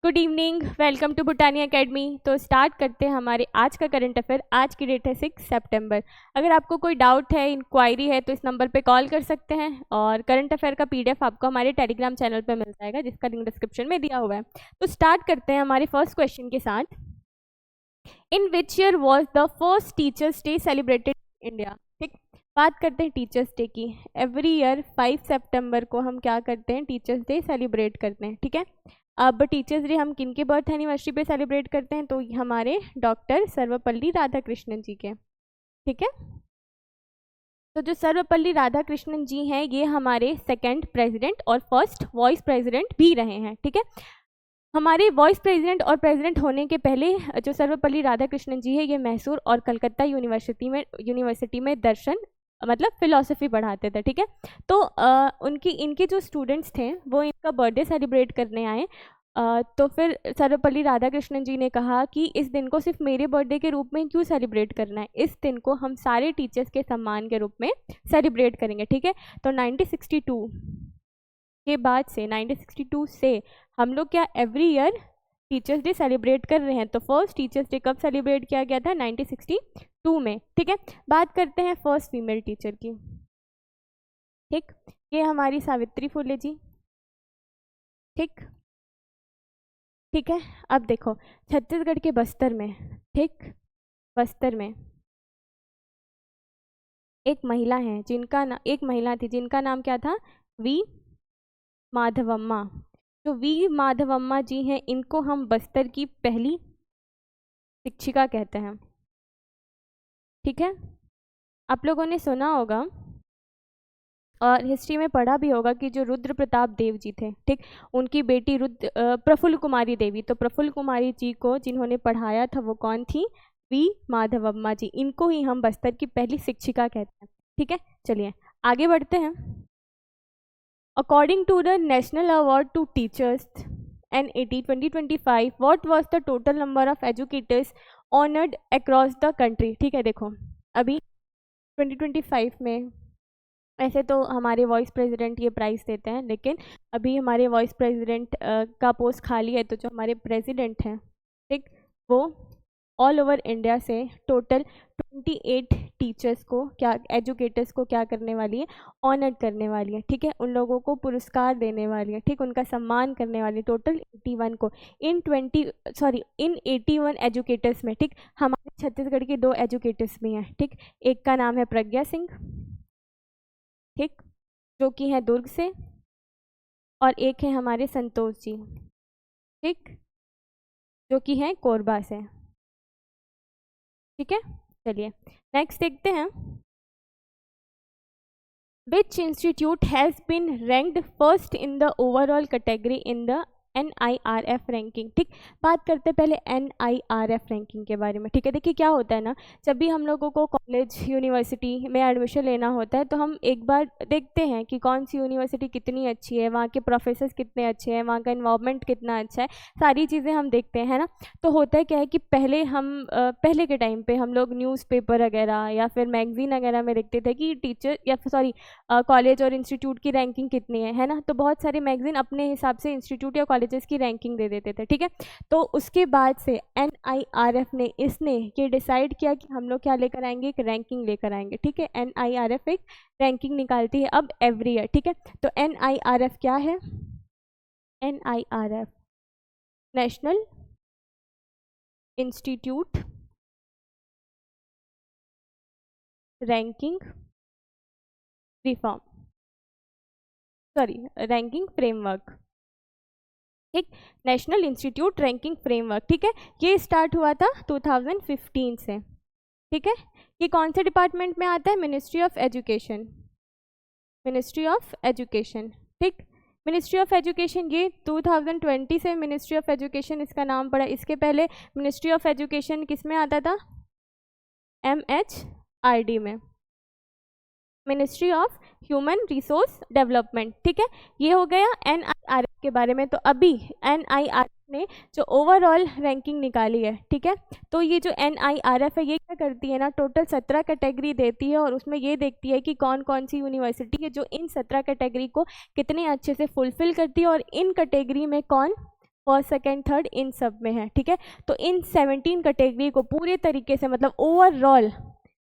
Good evening, welcome to Bhutani academy. तो start करते हैं हमारे आज का करंट अफेयर। आज की डेट है 6 सितंबर। अगर आपको कोई डाउट है, इंक्वायरी है तो इस नंबर पे कॉल कर सकते हैं और करंट अफेयर का पीडीएफ आपको हमारे टेलीग्राम चैनल पे मिल जाएगा जिसका लिंक डिस्क्रिप्शन में दिया हुआ है। तो स्टार्ट करते हैं हमारे फर्स्ट क्वेश्चन के साथ। In which year was the first teachers day celebrated in India. ठीक, बात करते हैं टीचर्स डे की। एवरी ईयर 5 सितंबर को हम क्या करते हैं, टीचर्स डे सेलिब्रेट करते हैं। ठीक है, अब टीचर्स डे हम किन के बर्थ एनिवर्सरी पे सेलिब्रेट करते हैं, तो हमारे डॉक्टर सर्वपल्ली राधाकृष्णन जी के। ठीक है, तो जो सर्वपल्ली राधाकृष्णन जी हैं ये हमारे सेकंड प्रेसिडेंट और फर्स्ट वाइस प्रेसिडेंट भी रहे हैं। ठीक है, हमारे वाइस प्रेसिडेंट और प्रेसिडेंट होने के पहले जो सर्वपल्ली राधाकृष्णन जी है ये मैसूर और कलकत्ता यूनिवर्सिटी में दर्शन मतलब फिलॉसफी पढ़ाते थे। ठीक है, तो इनके जो स्टूडेंट्स थे वो इनका बर्थडे सेलिब्रेट करने आए। तो फिर सर्वपल्ली राधाकृष्णन जी ने कहा कि इस दिन को सिर्फ मेरे बर्थडे के रूप में क्यों सेलिब्रेट करना है, इस दिन को हम सारे टीचर्स के सम्मान के रूप में सेलिब्रेट करेंगे। ठीक है, तो 1962 के बाद से 1962 से हम लोग क्या every year teachers day celebrate कर रहे हैं। तो फर्स्ट टीचर्स डे कब सेलिब्रेट किया गया था, 1962 में। ठीक है, बात करते हैं फर्स्ट फीमेल टीचर की। ठीक, ये हमारी सावित्री फुले जी। ठीक ठीक है, अब देखो छत्तीसगढ़ के बस्तर में, ठीक, बस्तर में एक महिला है एक महिला थी जिनका नाम क्या था, वी माधवम्मा। जो वी माधवम्मा जी हैं इनको हम बस्तर की पहली शिक्षिका कहते हैं। ठीक है, आप लोगों ने सुना होगा और हिस्ट्री में पढ़ा भी होगा कि जो रुद्र प्रताप देव जी थे, ठीक, उनकी बेटी प्रफुल्ल कुमारी देवी, तो प्रफुल्ल कुमारी जी को जिन्होंने पढ़ाया था वो कौन थी, वी माधवम्मा जी। इनको ही हम बस्तर की पहली शिक्षिका कहते हैं। ठीक है, चलिए आगे बढ़ते हैं। According to the national award to teachers NAT 2025 what was the total number of educators honoured across the country. ठीक है, देखो अभी 2025 में ऐसे तो हमारे वाइस प्रेसिडेंट ये प्राइज़ देते हैं, लेकिन अभी हमारे वाइस प्रेसिडेंट का पोस्ट खाली है। तो जो हमारे प्रेसिडेंट हैं, ठीक, वो ऑल ओवर इंडिया से टोटल 28 टीचर्स को एजुकेटर्स को क्या करने वाली है, ऑनर करने वाली है। ठीक है, उन लोगों को पुरस्कार देने वाली है, ठीक, उनका सम्मान करने वाली है। टोटल 81 को इन 81 एजुकेटर्स में, ठीक, हमारे छत्तीसगढ़ के 2 एजुकेटर्स भी हैं। ठीक, एक का नाम है प्रज्ञा सिंह, ठीक, जो कि है दुर्ग से, और एक है हमारे संतोष जी, ठीक, जो कि है कोरबा से। ठीक है, चलिए नेक्स्ट देखते हैं। Which institute has been ranked first in the overall category in the NIRF ranking. ठीक, बात करते हैं पहले NIRF रैंकिंग के बारे में। ठीक है, देखिए क्या होता है ना, जब भी हम लोगों को कॉलेज यूनिवर्सिटी में एडमिशन लेना होता है तो हम एक बार देखते हैं कि कौन सी यूनिवर्सिटी कितनी अच्छी है, वहाँ के प्रोफेसर्स कितने अच्छे हैं, वहाँ का इन्वायरमेंट कितना अच्छा है, सारी चीज़ें हम देखते हैं, है ना। तो होता है क्या है कि पहले के टाइम पे हम लोग न्यूज़पेपर वगैरह या फिर मैगजीन वगैरह में देखते थे कि टीचर या कॉलेज और इंस्टीट्यूट की रैंकिंग कितनी है ना। तो बहुत सारे मैगजीन अपने हिसाब से इंस्टीट्यूट या कॉलेजेस की रैंकिंग दे देते थे। ठीक है, तो उसके बाद से NIRF ने ये डिसाइड किया कि हम लोग क्या लेकर आएंगे, एक रैंकिंग लेकर आएंगे। ठीक है, NIRF एक रैंकिंग निकालती है अब एवरी ईयर। ठीक है, तो NIRF क्या है, NIRF national institute ranking ranking framework. ठीक, नेशनल इंस्टीट्यूट रैंकिंग फ्रेमवर्क। ठीक है, ये स्टार्ट हुआ था 2015 से। ठीक है, ये कौन से डिपार्टमेंट में आता है, मिनिस्ट्री ऑफ एजुकेशन। ठीक, मिनिस्ट्री ऑफ एजुकेशन ये 2020 से मिनिस्ट्री ऑफ एजुकेशन इसका नाम पड़ा। इसके पहले मिनिस्ट्री ऑफ एजुकेशन किस में आता था, MHRD में, ministry of human resource development. ठीक है, ये हो गया NIRF के बारे में। तो अभी NIRF ने जो ओवरऑल रैंकिंग निकाली है, ठीक है, तो ये जो NIRF है ये क्या करती है ना, टोटल 17 कैटेगरी देती है और उसमें ये देखती है कि कौन कौन सी यूनिवर्सिटी है जो इन 17 कैटेगरी को कितने अच्छे से फुलफिल करती है और इन कैटेगरी में कौन फर्स्ट सेकेंड थर्ड इन सब में है, ठीक है। तो इन 17 कैटेगरी को पूरे तरीके से मतलब ओवरऑल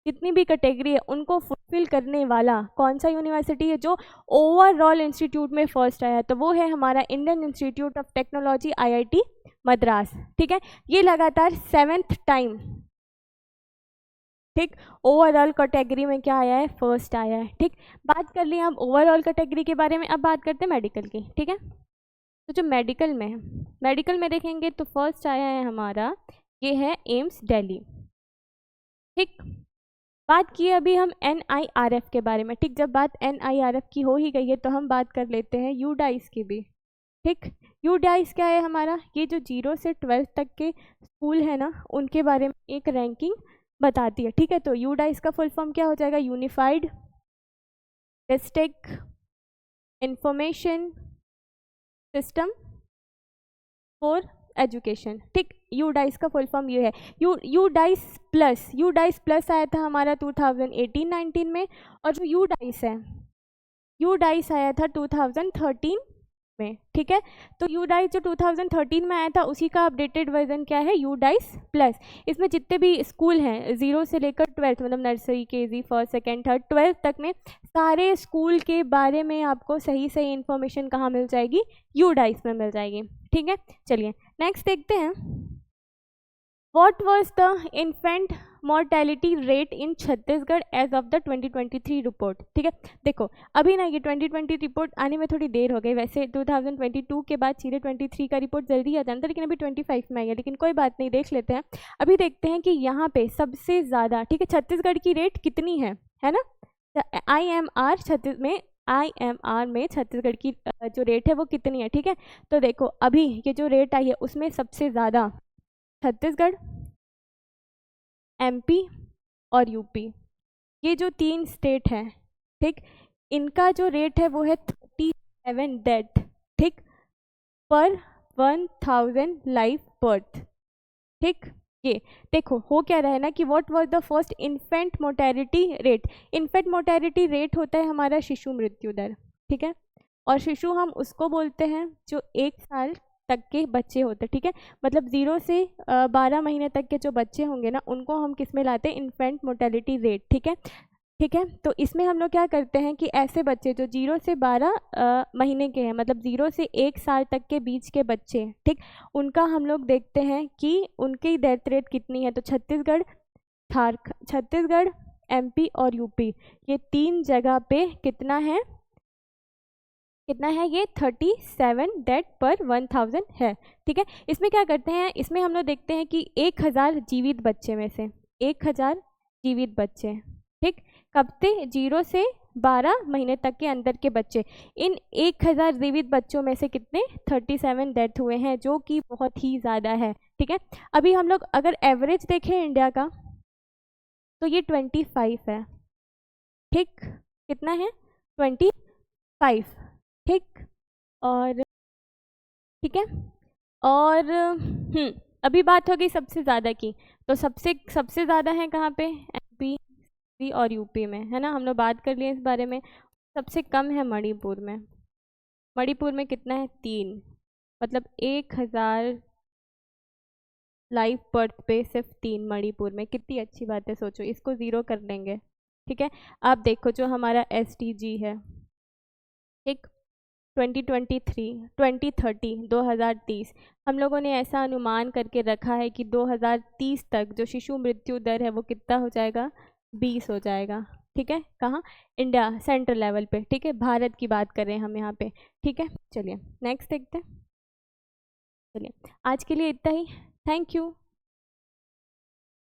जितनी भी कैटेगरी है उनको फुलफिल करने वाला कौन सा यूनिवर्सिटी है जो ओवरऑल इंस्टीट्यूट में फर्स्ट आया है, तो वो है हमारा Indian institute of technology IIT Madras, ठीक है। ये लगातार 7th टाइम, ठीक, ओवरऑल कैटेगरी में क्या आया है, फर्स्ट आया है, ठीक। बात कर ली हम ओवरऑल कैटेगरी के बारे में, अब बात करते हैं मेडिकल की, ठीक है। तो जो मेडिकल में है, मेडिकल में देखेंगे तो फर्स्ट आया है हमारा, ये है एम्स दिल्ली, ठीक। बात की अभी हम NIRF के बारे में, ठीक। जब बात NIRF की हो ही गई है तो हम बात कर लेते हैं यूडाइस की भी, ठीक। यूडाइस क्या है हमारा, ये जो 0 से 12 तक के स्कूल है ना उनके बारे में एक रैंकिंग बताती है, ठीक है। तो यूडाइस का फुल फॉर्म क्या हो जाएगा, unified district information system for education, ठीक। यूडाइस का फुल फॉर्म ये है। यूडाइस प्लस आया था हमारा 2018-19 में, और जो यूडाइस है, यूडाइस आया था 2013 में, ठीक है। तो यूडाइस जो 2013 में आया था उसी का अपडेटेड वर्जन क्या है, यूडाइस प्लस। इसमें जितने भी स्कूल हैं 0 से लेकर 12th मतलब nursery KG first second third 12th तक में सारे स्कूल के बारे में आपको सही सही इन्फॉर्मेशन कहाँ मिल जाएगी, यूडाइस में मिल जाएगी, ठीक है। चलिए नेक्स्ट देखते हैं, what was the infant mortality rate in Chhattisgarh as of the 2023 report, ठीक है। देखो अभी ना ये 2020 रिपोर्ट आने में थोड़ी देर हो गई, वैसे 2022 के बाद सीधे 23 का रिपोर्ट जल्दी आ जाता है, लेकिन अभी 25 में आई है, लेकिन कोई बात नहीं, देख लेते हैं। अभी देखते हैं कि यहाँ पे सबसे ज़्यादा, ठीक है, छत्तीसगढ़ की रेट कितनी है ना, IMR में छत्तीसगढ़ की जो रेट है वो कितनी है, ठीक है। तो देखो अभी ये जो रेट आई है उसमें सबसे ज़्यादा छत्तीसगढ़, MP और UP, ये जो 3 स्टेट हैं, ठीक, इनका जो रेट है वो है 37 डेथ, ठीक, पर 1000 लाइफ बर्थ, ठीक। ये देखो हो क्या रहा है ना कि what was the first infant mortality rate, infant mortality rate होता है हमारा शिशु मृत्यु दर, ठीक है। और शिशु हम उसको बोलते हैं जो 1 साल तक के बच्चे होते हैं, ठीक है। मतलब 0 से 12 महीने तक के जो बच्चे होंगे ना उनको हम किस में लाते हैं, इन्फेंट मोर्टेलिटी रेट, ठीक है, ठीक है। तो इसमें हम लोग क्या करते हैं कि ऐसे बच्चे जो 0 से 12 महीने के हैं, मतलब 0 से 1 साल तक के बीच के बच्चे, ठीक, उनका हम लोग देखते हैं कि उनकी डेथ रेट कितनी है। तो छत्तीसगढ़ MP और UP ये 3 जगह पे कितना है ये 37 डेथ पर 1000 है, ठीक है। इसमें क्या करते हैं, इसमें हम लोग देखते हैं कि 1000 जीवित बच्चे में से 1000 जीवित बच्चे, ठीक, कब से 0 से 12 महीने तक के अंदर के बच्चे, इन 1000 जीवित बच्चों में से कितने 37 डेथ हुए हैं, जो कि बहुत ही ज़्यादा है, ठीक है। अभी हम लोग अगर एवरेज देखें इंडिया का तो ये 25 है, ठीक, कितना है 25, ठीक। और ठीक है, और अभी बात हो गई सबसे ज़्यादा की, तो सबसे ज़्यादा है कहाँ पे, MP और UP में, है ना, हम लोग बात कर लिए इस बारे में। सबसे कम है मणिपुर में, मणिपुर में कितना है 3, मतलब 1000 लाइफ बर्थ पे सिर्फ 3 मणिपुर में, कितनी अच्छी बात है, सोचो इसको 0 कर लेंगे, ठीक है। आप देखो जो हमारा SDG है, ठीक, 2030 हम लोगों ने ऐसा अनुमान करके रखा है कि 2030 तक जो शिशु मृत्यु दर है वो कितना हो जाएगा, 20 हो जाएगा, ठीक है। कहाँ, इंडिया सेंट्रल लेवल पे, ठीक है, भारत की बात कर रहे हैं हम यहाँ पे, ठीक है। चलिए नेक्स्ट देखते हैं, चलिए आज के लिए इतना ही, थैंक यू।